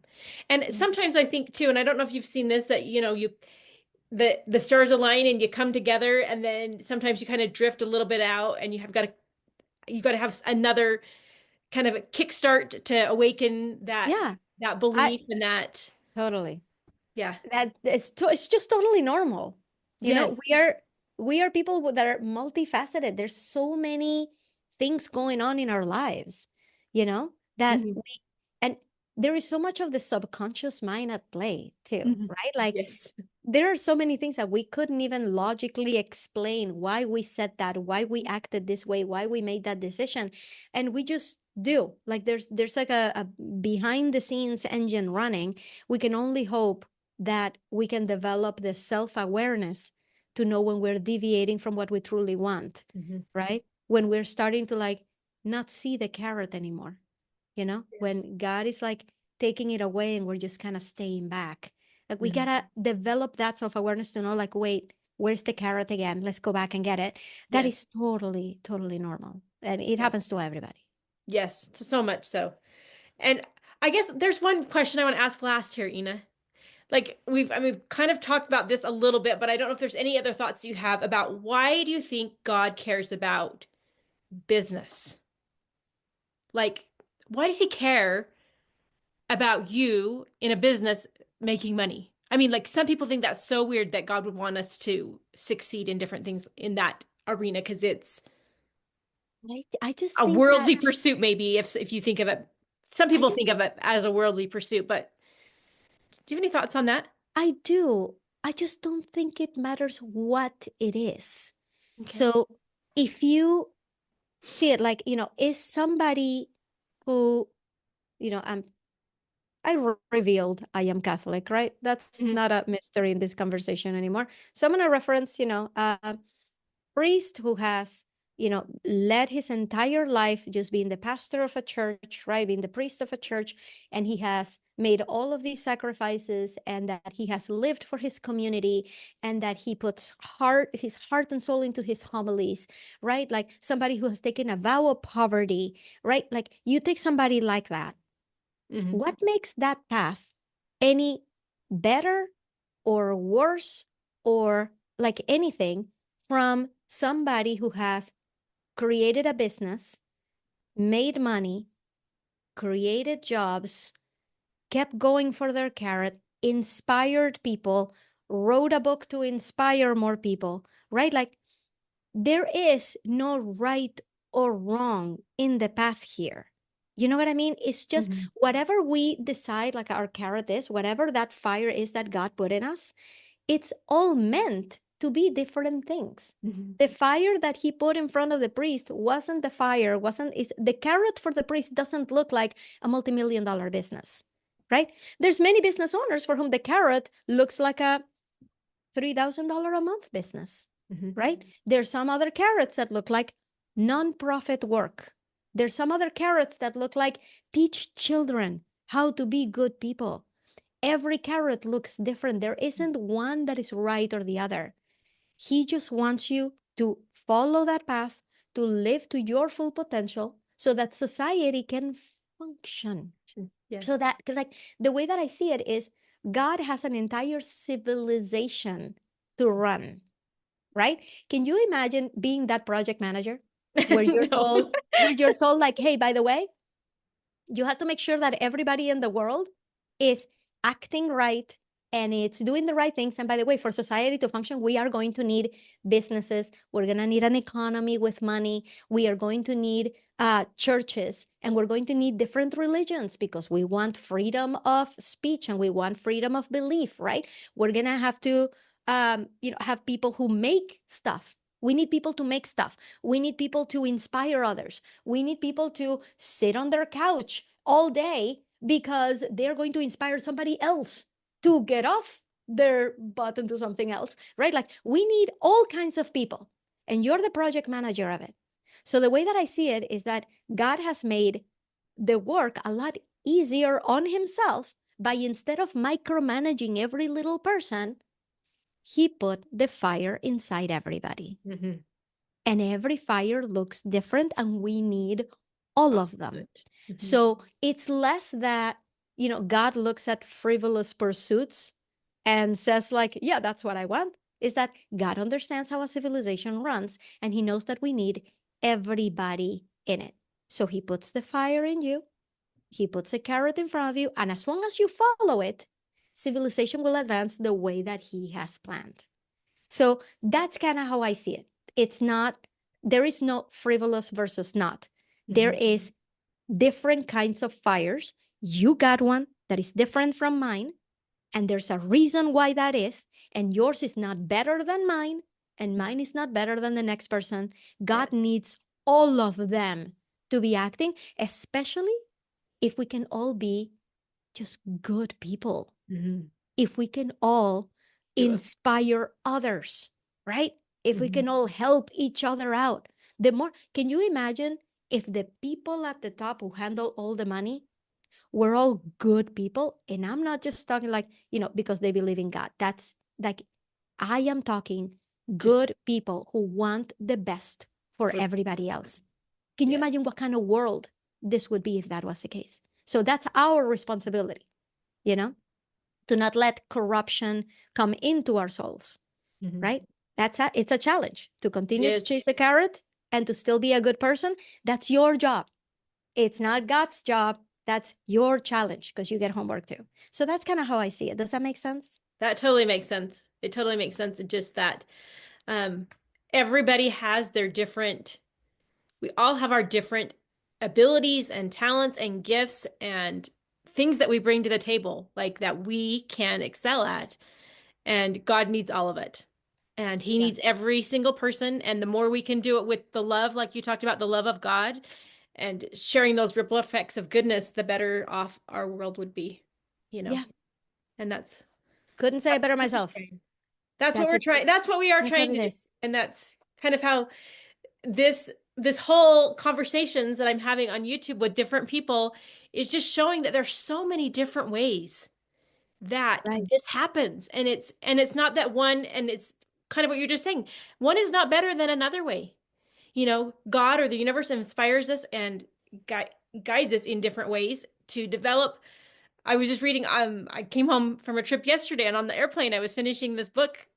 And
Yeah.
sometimes I think too, and I don't know if you've seen this, that the stars align and you come together, and then sometimes you kind of drift a little bit out, and you got to have another kind of a kickstart to awaken that
Yeah.
that
I
belief and that,
totally.
yeah.
That it's just totally normal. You know,
Yes.
we are people that are multifaceted. There's so many things going on in our lives, that
Mhm.
we and there is so much of the subconscious mind at play too,
Mhm.
right? Like
Yes.
there are so many things that we couldn't even logically explain why we said that, why we acted this way, why we made that decision, and we just do. Like there's like a behind the scenes engine running. We can only hope that we can develop the self-awareness to know when we're deviating from what we truly want,
Mhm.
right? When we're starting to like not see the carrot anymore,
Yes.
when God is like taking it away and we're just kind of staying back. Like we
Mhm.
gotta develop that self-awareness to know, like, wait, where's the carrot again? Let's go back and get it. That
Yes.
is totally, totally normal. And it happens
Yes.
to everybody.
Yes. So much so. And I guess there's one question I want to ask last here, Ina. Like we've kind of talked about this a little bit, but I don't know if there's any other thoughts you have about why do you think God cares about business? Like, why does he care about you in a business making money? I mean, like some people think that's so weird that God would want us to succeed in different things in that arena because it's
I just
a
think that
worldly pursuit, maybe if you think of it. Some
I
people
just
think of it as a worldly pursuit, but do you have any thoughts on that?
I do. I just don't think it matters what it is.
Okay.
So if you see it like, is somebody who, I'm revealed I am Catholic, right? That's
Mhm.
not a mystery in this conversation anymore. So I'm going to reference, a priest who has, led his entire life just being the pastor of a church, right? Being the priest of a church. And he has made all of these sacrifices and that he has lived for his community and that he puts his heart and soul into his homilies, right? Like somebody who has taken a vow of poverty, right? Like you take somebody like that,
Mhm.
what makes that path any better or worse or like anything from somebody who has created a business, made money, created jobs, kept going for their carrot, inspired people, wrote a book to inspire more people, right? Like there is no right or wrong in the path here. You know what I mean? It's just
Mhm.
whatever we decide, like our carrot is, whatever that fire is that God put in us, it's all meant to be different things.
Mhm.
The fire that he put in front of the priest wasn't the fire, wasn't is the carrot for the priest doesn't look like a multi-million dollar business, right? There's many business owners for whom the carrot looks like a $3,000 a month business,
Mhm.
right? There's some other carrots that look like nonprofit work. There's some other carrots that look like teach children how to be good people. Every carrot looks different. There isn't one that is right or the other. He just wants you to follow that path, to live to your full potential so that society can function. So
Yes.
that, because like the way that I see it is God has an entire civilization to run, right? Can you imagine being that project manager
No.
where you're told like, hey, by the way, you have to make sure that everybody in the world is acting right and it's doing the right things. And by the way, for society to function, we are going to need businesses. We're going to need an economy with money. We are going to need churches, and we're going to need different religions because we want freedom of speech and we want freedom of belief, right? We're going to have to, have people who make stuff. We need people to make stuff. We need people to inspire others. We need people to sit on their couch all day because they're going to inspire somebody else to get off their butt into something else, right? Like we need all kinds of people, and you're the project manager of it. So the way that I see it is that God has made the work a lot easier on himself by, instead of micromanaging every little person, he put the fire inside everybody,
Mhm.
and every fire looks different and we need all
All
of
of
them.
it. Mhm.
So it's less that, God looks at frivolous pursuits and says like, yeah, that's what I want. Is that God understands how a civilization runs and he knows that we need everybody in it. So he puts the fire in you, he puts a carrot in front of you, and as long as you follow it, civilization will advance the way that he has planned. So that's kind of how I see it. It's not, there is no frivolous versus not. There
Mhm.
is different kinds of fires. You got one that is different from mine, and there's a reason why that is. And yours is not better than mine, and mine is not better than the next person.
Yeah.
God needs all of them to be acting, especially if we can all be just good people,
Mhm.
if we can all
Do it.
inspire others, right? If we
Mhm.
can all help each other out. The more, can you imagine if the people at the top who handle all the money were all good people? And I'm not just talking like, because they believe in God. That's like, I am talking
Just
good people who want the best for
for
everybody else. Can you
yeah.
imagine what kind of world this would be if that was the case? So that's our responsibility, you know? To not let corruption come into our souls,
Mhm.
right? It's a challenge to
It
continue to
is.
chase the carrot and to still be a good person. That's your job. It's not God's job. That's your challenge because you get homework too. So that's kind of how I see it. Does that make sense?
That totally makes sense. It totally makes sense. It's just that um, everybody has their different, we all have our different abilities and talents and gifts and things that we bring to the table, like that we can excel at. And God needs all of it. And he
Yeah.
needs every single person. And the more we can do it with the love, like you talked about, the love of God and sharing those ripple effects of goodness, the better off our world would be, you know.
Yeah.
And that's
Couldn't say it better
what we're
myself.
trying. That's what
That's
we're
it.
trying. That's what we are
That's what
trying
it
to do.
is.
And that's kind of how this whole conversations that I'm having on YouTube with different people is just showing that there's so many different ways that
Right.
this happens. And it's not that one, and it's kind of what you're just saying. One is not better than another way. God or the universe inspires us and guides us in different ways to develop. I was just reading, I came home from a trip yesterday, and on the airplane I was finishing this book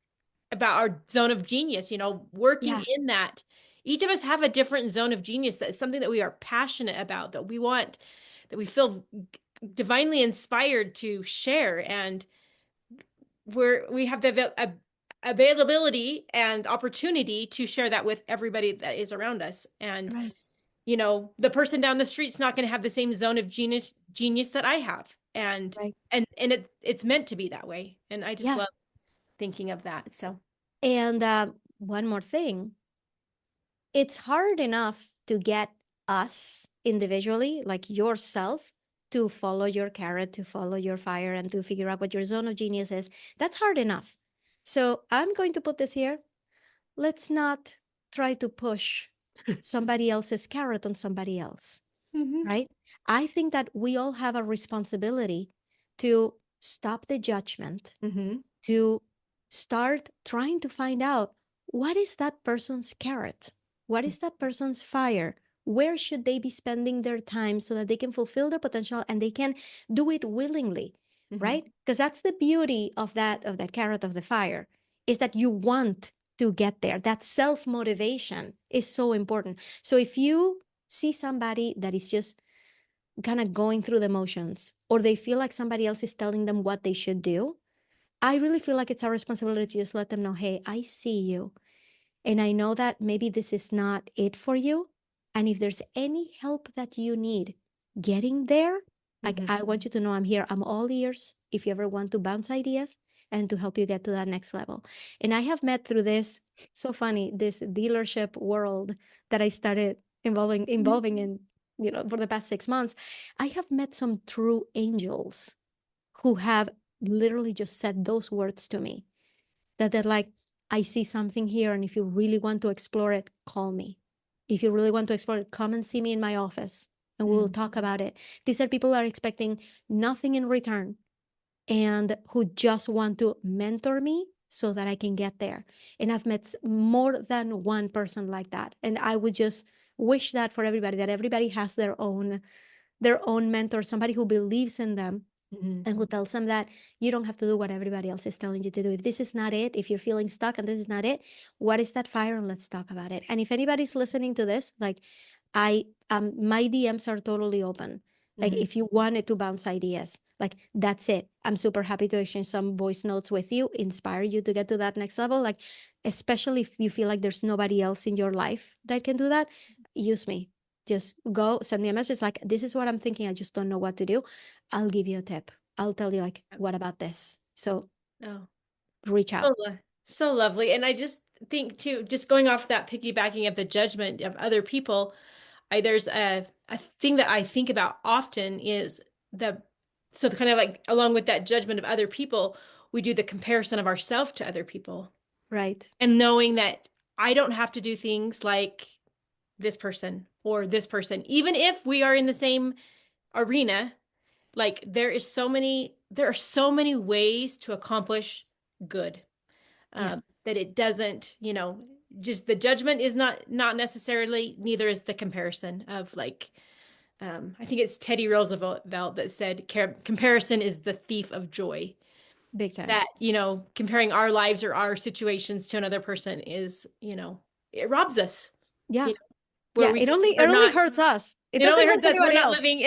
about our zone of genius, working
Yeah.
in that. Each of us have a different zone of genius that is something that we are passionate about, that we want, that we feel divinely inspired to share. And we have the availability and opportunity to share that with everybody that is around us. And
Right.
the person down the street's not going to have the same zone of genius that I have. And
Right.
and and it's meant to be that way. And I just
Yeah.
love thinking of that. So
And one more thing, it's hard enough to get us individually, like yourself, to follow your carrot, to follow your fire, and to figure out what your zone of genius is. That's hard enough. So I'm going to put this here. Let's not try to push somebody else's carrot on somebody else,
Mm-hmm.
right? I think that we all have a responsibility to stop the judgment,
Mm-hmm.
to start trying to find out what is that person's carrot? What is that person's fire? Where should they be spending their time so that they can fulfill their potential and they can do it willingly,
Mm-hmm.
right? Because that's the beauty of that carrot of the fire is that you want to get there. That self-motivation is so important. So if you see somebody that is just kind of going through the motions or they feel like somebody else is telling them what they should do, I really feel like it's our responsibility to just let them know, hey, I see you. And I know that maybe this is not it for you. And if there's any help that you need getting there, like
Mm-hmm.
I want you to know I'm here. I'm all ears if you ever want to bounce ideas and to help you get to that next level. And I have met through this, so funny, this dealership world that I started involving in, for the past 6 months. I have met some true angels who have literally just said those words to me, that they're like, I see something here. And if you really want to explore it, call me. If you really want to explore it, come and see me in my office and we'll talk about it. These are people who are expecting nothing in return and who just want to mentor me so that I can get there. And I've met more than one person like that. And I would just wish that for everybody, that everybody has their own mentor, somebody who believes in them
Mm-hmm.
and who tells them that you don't have to do what everybody else is telling you to do. If this is not it, if you're feeling stuck and this is not it, what is that fire? And let's talk about it. And if anybody's listening to this, like my DMs are totally open. Like
Mm-hmm.
if you wanted to bounce ideas, like that's it. I'm super happy to exchange some voice notes with you, inspire you to get to that next level. Like, especially if you feel like there's nobody else in your life that can do that, use me. Just go send me a message like, this is what I'm thinking. I just don't know what to do. I'll give you a tip. I'll tell you like, what about this? So
Oh,
reach out.
so, so lovely. And I just think too, just going off that piggybacking of the judgment of other people, there's a thing that I think about often is the so kind of like along with that judgment of other people, we do the comparison of ourselves to other people.
Right.
And knowing that I don't have to do things like this person or this person, even if we are in the same arena, like there are so many ways to accomplish good.
Yeah.
That it doesn't, just the judgment is not necessarily, neither is the comparison of like, I think it's Teddy Roosevelt that said comparison is the thief of joy.
Big time.
That, comparing our lives or our situations to another person is, it robs us,
Yeah.
you know, where
Yeah.
we
It only hurts us. It
it only
doesn't hurt
hurts us. We're
anybody
not
else.
living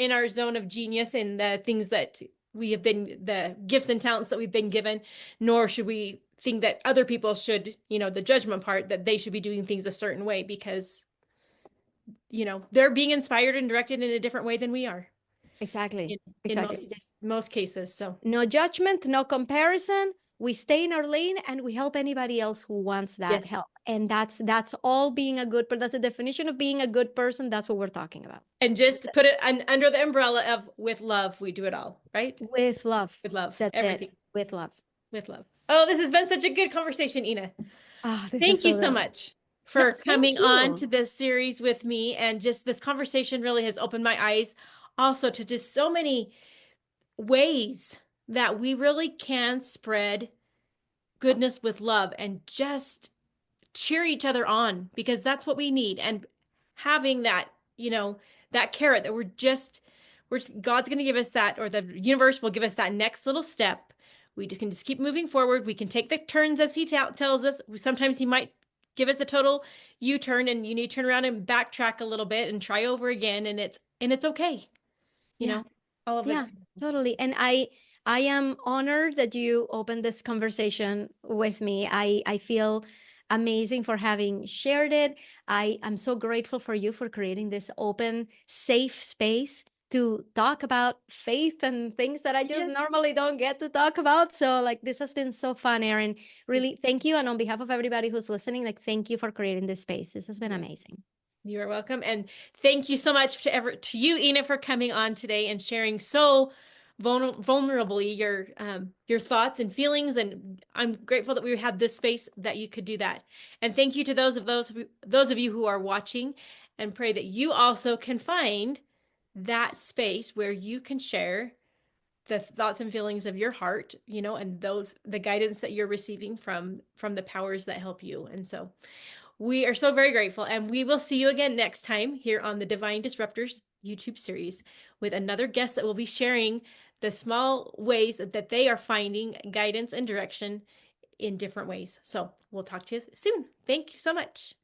in our zone of genius and the things that we have been, the gifts and talents that we've been given, nor should we think that other people should, the judgment part, that they should be doing things a certain way because, they're being inspired and directed in a different way than we are
Exactly.
in
Exactly.
most cases. So,
No judgment, no comparison. We stay in our lane and we help anybody else who wants that
yes.
help. And that's all being a good person. That's the definition of being a good person. That's what we're talking about.
And just put it under the umbrella of with love, we do it all, right?
With love.
With love,
That's it.
everything
With love.
with love. Oh, this has been such a good conversation, Ina.
Ah, this is
Thank you
so
so
good.
much
No,
for
thank
coming on to
you.
this series with me. And just this conversation really has opened my eyes also to just so many ways that we really can spread goodness with love and just cheer each other on because that's what we need. And having that, that carrot that God's going to give us that, or the universe will give us that next little step. We can just keep moving forward. We can take the turns as he tells us. Sometimes he might give us a total U-turn and you need to turn around and backtrack a little bit and try over again. And it's okay. You
Yeah.
know, all of it's
Yeah, totally. And I am honored that you opened this conversation with me. I feel amazing for having shared it. I am so grateful for you for creating this open, safe space to talk about faith and things that I just
Yes.
normally don't get to talk about. So like this has been so fun, Erin.
Yes.
Really, thank you. And on behalf of everybody who's listening, like thank you for creating this space. This has been
Yeah.
amazing.
You are welcome. And thank you so much to you, Ina, for coming on today and sharing so vulnerably your thoughts and feelings. And I'm grateful that we had this space that you could do that. And thank you to those of you who are watching, and pray that you also can find that space where you can share the thoughts and feelings of your heart, and the guidance that you're receiving from the powers that help you. And so we are so very grateful, and we will see you again next time here on the Divine Disruptors YouTube series with another guest that will be sharing the small ways that they are finding guidance and direction in different ways. So we'll talk to you soon. Thank you so much.